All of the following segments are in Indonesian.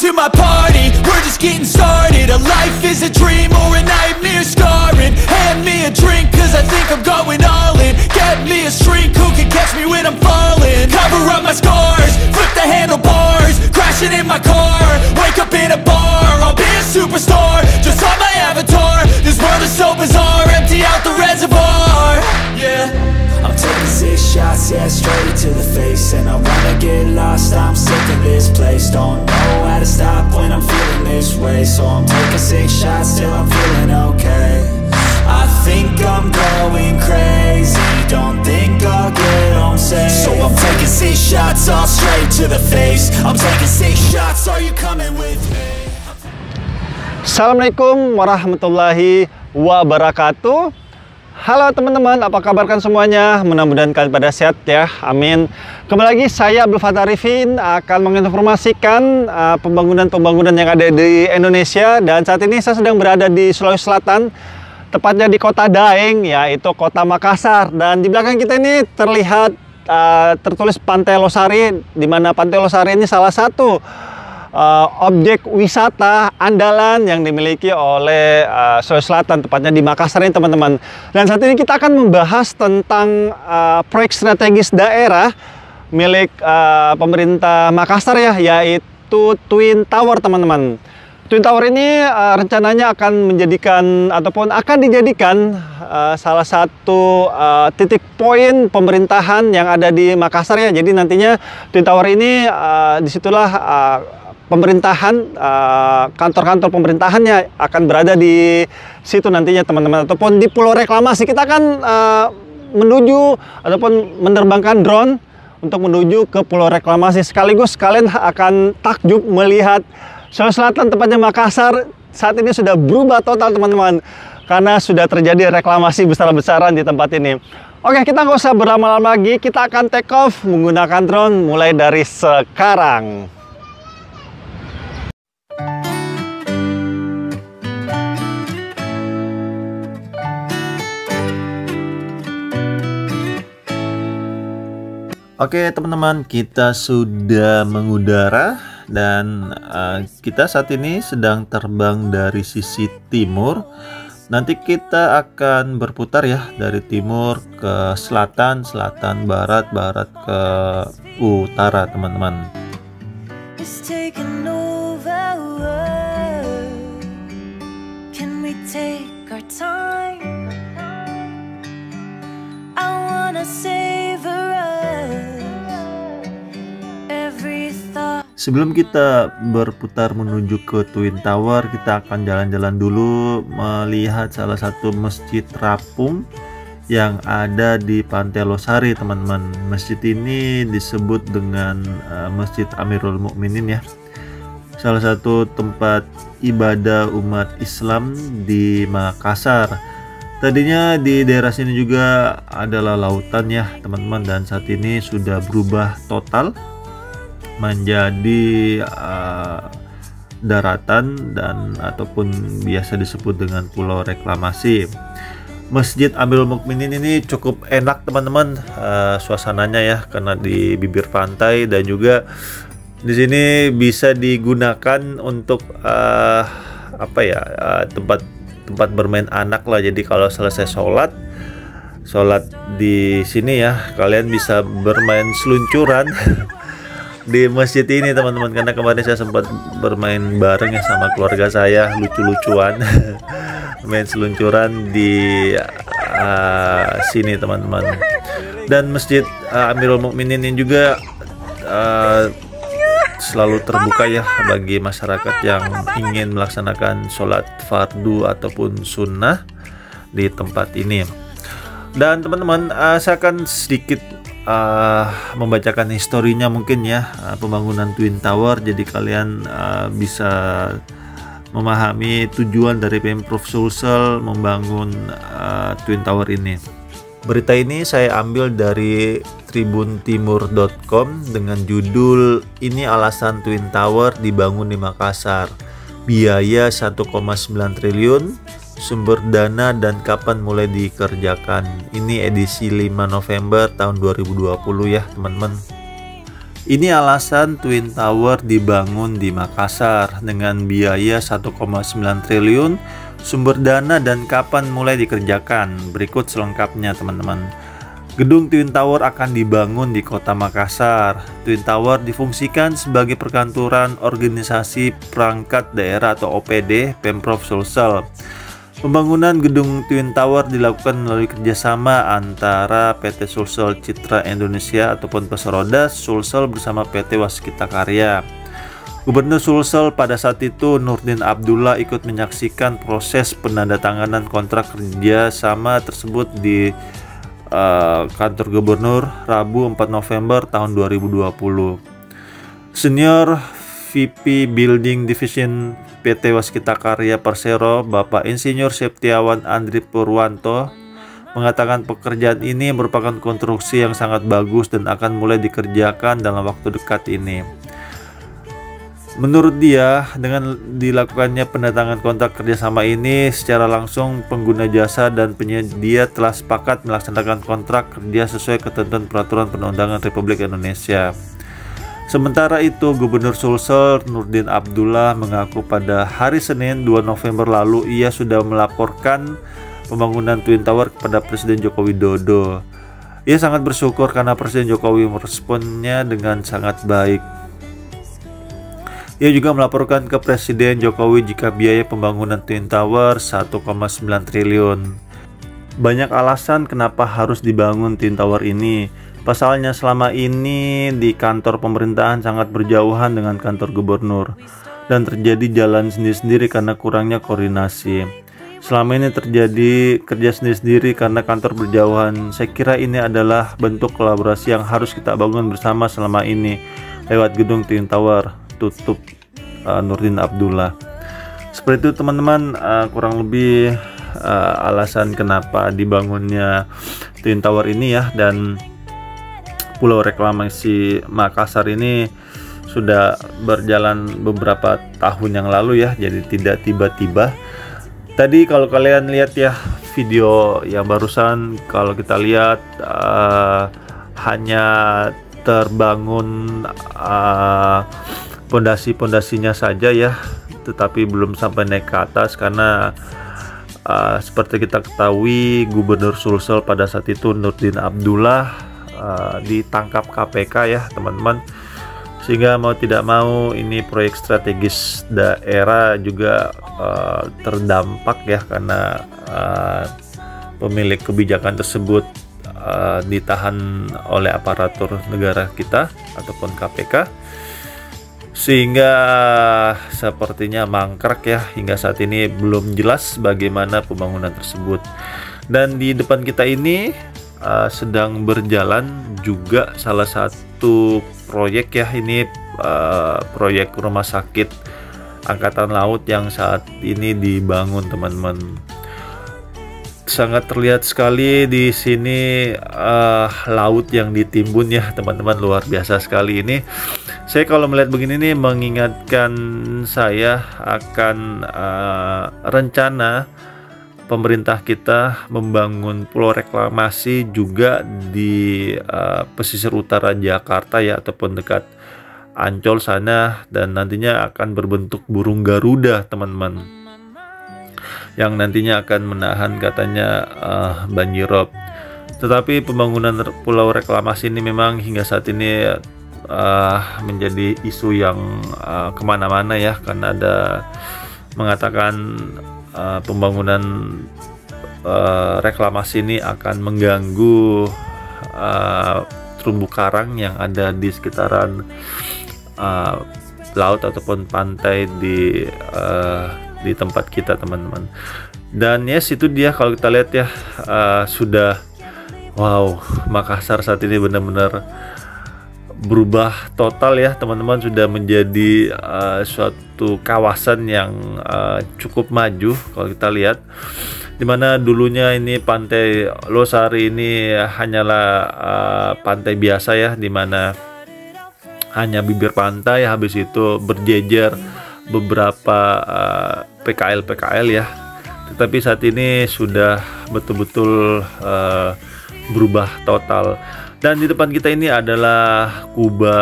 to my party, we're just getting started. A life is a dream or a nightmare scarring. Hand me a drink cause I think I'm going all in. Get me a shrink who can catch me when I'm falling. Cover up my scars, flip the handlebars, crashing in my car, wake up in a bar. I'll be a superstar, just on my avatar. This world is so bizarre, empty out the reservoir. Yeah, I'm taking 6 shots, yeah, straight to the face. And I wanna get lost, I'm sick of this place. Don't know how to stop when I'm feeling this way. So I'm taking 6 shots till I'm feeling okay. I think I'm going crazy, don't think I'll get home safe. So I'm taking 6 shots, all straight to the face. I'm taking 6 shots, are you coming with me? Assalamualaikum warahmatullahi wabarakatuh. Halo teman-teman, apa kabar kan semuanya? Mudah-mudahan kalian pada sehat ya, amin. Kembali lagi saya Abdul Fattah Arifin akan menginformasikan pembangunan-pembangunan yang ada di Indonesia. Dan saat ini saya sedang berada di Sulawesi Selatan, tepatnya di kota Daeng, yaitu kota Makassar. Dan di belakang kita ini terlihat tertulis Pantai Losari, di mana Pantai Losari ini salah satu objek wisata andalan yang dimiliki oleh Sulawesi Selatan, tepatnya di Makassar ini teman-teman. Dan saat ini kita akan membahas tentang proyek strategis daerah milik pemerintah Makassar ya, yaitu Twin Tower teman-teman. Twin Tower ini rencananya akan menjadikan ataupun akan dijadikan salah satu titik poin pemerintahan yang ada di Makassar ya. Jadi nantinya Twin Tower ini disitulah pemerintahan, kantor-kantor pemerintahannya akan berada di situ nantinya teman-teman, ataupun di Pulau Reklamasi. Kita akan menuju ataupun menerbangkan drone untuk menuju ke Pulau Reklamasi, sekaligus kalian akan takjub melihat Sulawesi Selatan, tepatnya Makassar, saat ini sudah berubah total teman-teman, karena sudah terjadi reklamasi besar-besaran di tempat ini. Oke, kita nggak usah berlama-lama lagi, kita akan take off menggunakan drone mulai dari sekarang. Oke teman-teman, kita sudah mengudara dan kita saat ini sedang terbang dari sisi timur. Nanti kita akan berputar ya, dari timur ke selatan, selatan, barat, barat ke utara teman-teman. Sebelum kita berputar menuju ke Twin Tower, kita akan jalan-jalan dulu melihat salah satu masjid terapung yang ada di Pantai Losari teman-teman. Masjid ini disebut dengan Masjid Amirul Mukminin ya, salah satu tempat ibadah umat Islam di Makassar. Tadinya di daerah sini juga adalah lautan ya teman-teman, dan saat ini sudah berubah total menjadi daratan dan ataupun biasa disebut dengan Pulau Reklamasi. Masjid Amirul Mukminin ini cukup enak teman-teman, suasananya ya, karena di bibir pantai, dan juga di sini bisa digunakan untuk tempat bermain anak lah. Jadi kalau selesai sholat di sini ya, kalian bisa bermain seluncuran di masjid ini teman-teman, karena kemarin saya sempat bermain bareng ya sama keluarga saya, lucu-lucuan main seluncuran di sini teman-teman. Dan Masjid Amirul Mukminin ini juga selalu terbuka ya bagi masyarakat yang ingin melaksanakan sholat fardu ataupun sunnah di tempat ini. Dan teman-teman, saya akan sedikit membacakan historinya mungkin ya, pembangunan Twin Tower, jadi kalian bisa memahami tujuan dari Pemprov Sulsel membangun Twin Tower ini. Berita ini saya ambil dari tribuntimur.com dengan judul "Ini alasan Twin Tower dibangun di Makassar, biaya 1,9 triliun, sumber dana dan kapan mulai dikerjakan." Ini edisi 5 November tahun 2020 ya teman-teman. Ini alasan Twin Tower dibangun di Makassar dengan biaya 1,9 triliun, sumber dana dan kapan mulai dikerjakan. Berikut selengkapnya teman-teman. Gedung Twin Tower akan dibangun di Kota Makassar. Twin Tower difungsikan sebagai perkantoran organisasi perangkat daerah atau OPD Pemprov Sulsel. Pembangunan gedung Twin Tower dilakukan melalui kerjasama antara PT Sulsel Citra Indonesia ataupun Pesoroda Sulsel bersama PT Waskita Karya. Gubernur Sulsel pada saat itu Nurdin Abdullah ikut menyaksikan proses penandatanganan kontrak kerja sama tersebut di kantor Gubernur Rabu 4 November tahun 2020. Senior VP Building Division PT Waskita Karya Persero, Bapak Insinyur Septiawan Andri Purwanto, mengatakan pekerjaan ini merupakan konstruksi yang sangat bagus dan akan mulai dikerjakan dalam waktu dekat ini. Menurut dia, dengan dilakukannya penandatanganan kontrak kerjasama ini, secara langsung pengguna jasa dan penyedia telah sepakat melaksanakan kontrak kerja sesuai ketentuan Peraturan Perundang-undangan Republik Indonesia. Sementara itu, Gubernur Sulsel Nurdin Abdullah mengaku pada hari Senin 2 November lalu ia sudah melaporkan pembangunan Twin Tower kepada Presiden Joko Widodo. Ia sangat bersyukur karena Presiden Jokowi meresponnya dengan sangat baik. Ia juga melaporkan ke Presiden Jokowi jika biaya pembangunan Twin Tower 1,9 triliun. Banyak alasan kenapa harus dibangun Twin Tower ini. Pasalnya selama ini di kantor pemerintahan sangat berjauhan dengan kantor gubernur dan terjadi jalan sendiri-sendiri karena kurangnya koordinasi. Selama ini terjadi kerja sendiri-sendiri karena kantor berjauhan. Saya kira ini adalah bentuk kolaborasi yang harus kita bangun bersama selama ini lewat gedung Twin Tower, tutup Nurdin Abdullah. Seperti itu teman-teman, kurang lebih alasan kenapa dibangunnya Twin Tower ini ya. Dan Pulau Reklamasi Makassar ini sudah berjalan beberapa tahun yang lalu ya, jadi tidak tiba-tiba. Tadi kalau kalian lihat ya video yang barusan, kalau kita lihat hanya terbangun pondasi-pondasinya saja ya, tetapi belum sampai naik ke atas karena seperti kita ketahui Gubernur Sulsel pada saat itu Nurdin Abdullah ditangkap KPK ya teman-teman, sehingga mau tidak mau ini proyek strategis daerah juga terdampak ya karena pemilik kebijakan tersebut ditahan oleh aparatur negara kita ataupun KPK, sehingga sepertinya mangkrak ya, hingga saat ini belum jelas bagaimana pembangunan tersebut. Dan di depan kita ini sedang berjalan juga salah satu proyek ya, ini proyek rumah sakit Angkatan Laut yang saat ini dibangun teman-teman. Sangat terlihat sekali di sini laut yang ditimbun ya teman-teman, luar biasa sekali ini. Saya kalau melihat begini nih mengingatkan saya akan rencana pemerintah kita membangun pulau reklamasi juga di pesisir utara Jakarta ya, ataupun dekat Ancol sana, dan nantinya akan berbentuk burung Garuda teman-teman, yang nantinya akan menahan katanya banjirop. Tetapi pembangunan pulau reklamasi ini memang hingga saat ini menjadi isu yang kemana-mana ya, karena ada mengatakan pembangunan reklamasi ini akan mengganggu terumbu karang yang ada di sekitaran laut ataupun pantai di tempat kita teman-teman. Dan yes, itu dia kalau kita lihat ya, sudah wow, Makassar saat ini benar-benar berubah total ya teman-teman, sudah menjadi suatu kawasan yang cukup maju kalau kita lihat, dimana dulunya ini pantai Losari ini hanyalah pantai biasa ya, dimana hanya bibir pantai, habis itu berjejer beberapa PKL ya, tetapi saat ini sudah betul-betul berubah total. Dan di depan kita ini adalah Kuba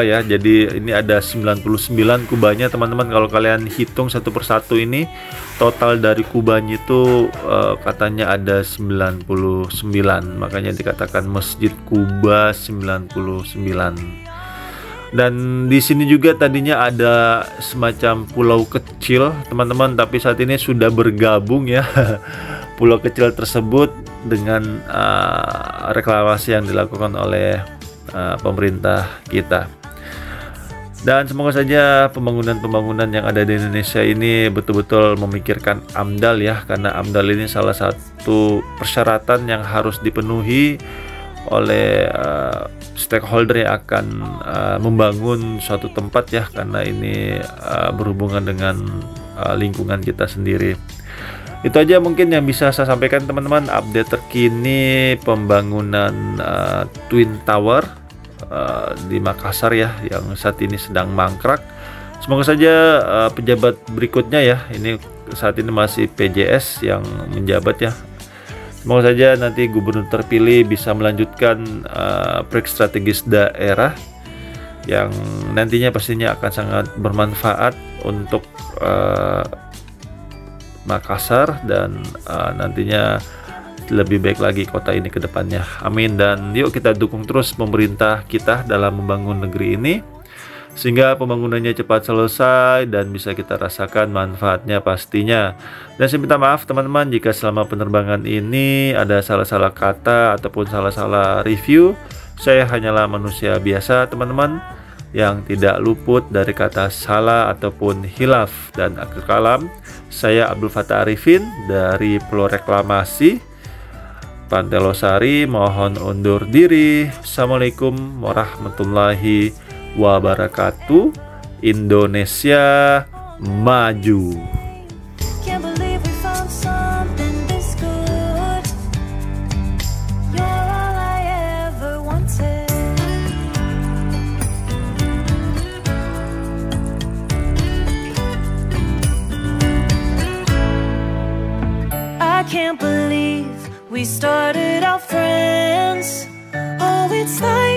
ya. Jadi ini ada 99 kubanya teman-teman. Kalau kalian hitung satu persatu ini, total dari kubanya itu katanya ada 99. Makanya dikatakan Masjid Kuba 99. Dan di sini juga tadinya ada semacam pulau kecil teman-teman, tapi saat ini sudah bergabung ya pulau kecil tersebut dengan reklamasi yang dilakukan oleh pemerintah kita. Dan semoga saja pembangunan-pembangunan yang ada di Indonesia ini betul-betul memikirkan AMDAL ya, karena AMDAL ini salah satu persyaratan yang harus dipenuhi oleh stakeholder yang akan membangun suatu tempat ya, karena ini berhubungan dengan lingkungan kita sendiri. Itu aja mungkin yang bisa saya sampaikan teman-teman, update terkini pembangunan Twin Tower di Makassar ya, yang saat ini sedang mangkrak. Semoga saja pejabat berikutnya ya, ini saat ini masih PJS yang menjabat ya, semoga saja nanti gubernur terpilih bisa melanjutkan proyek strategis daerah yang nantinya pastinya akan sangat bermanfaat untuk Makassar dan nantinya lebih baik lagi kota ini ke depannya. Amin. Dan yuk kita dukung terus pemerintah kita dalam membangun negeri ini sehingga pembangunannya cepat selesai dan bisa kita rasakan manfaatnya pastinya. Dan saya minta maaf teman-teman jika selama penerbangan ini ada salah-salah kata ataupun salah-salah review. Saya hanyalah manusia biasa teman-teman, yang tidak luput dari kata salah ataupun hilaf. Dan akhir kalam, saya Abdul Fattah Arifin dari Pulau Reklamasi Pantai Losari mohon undur diri. Assalamualaikum warahmatullahi wabarakatuh. Indonesia maju. I can't believe we started our friends. Oh, it's like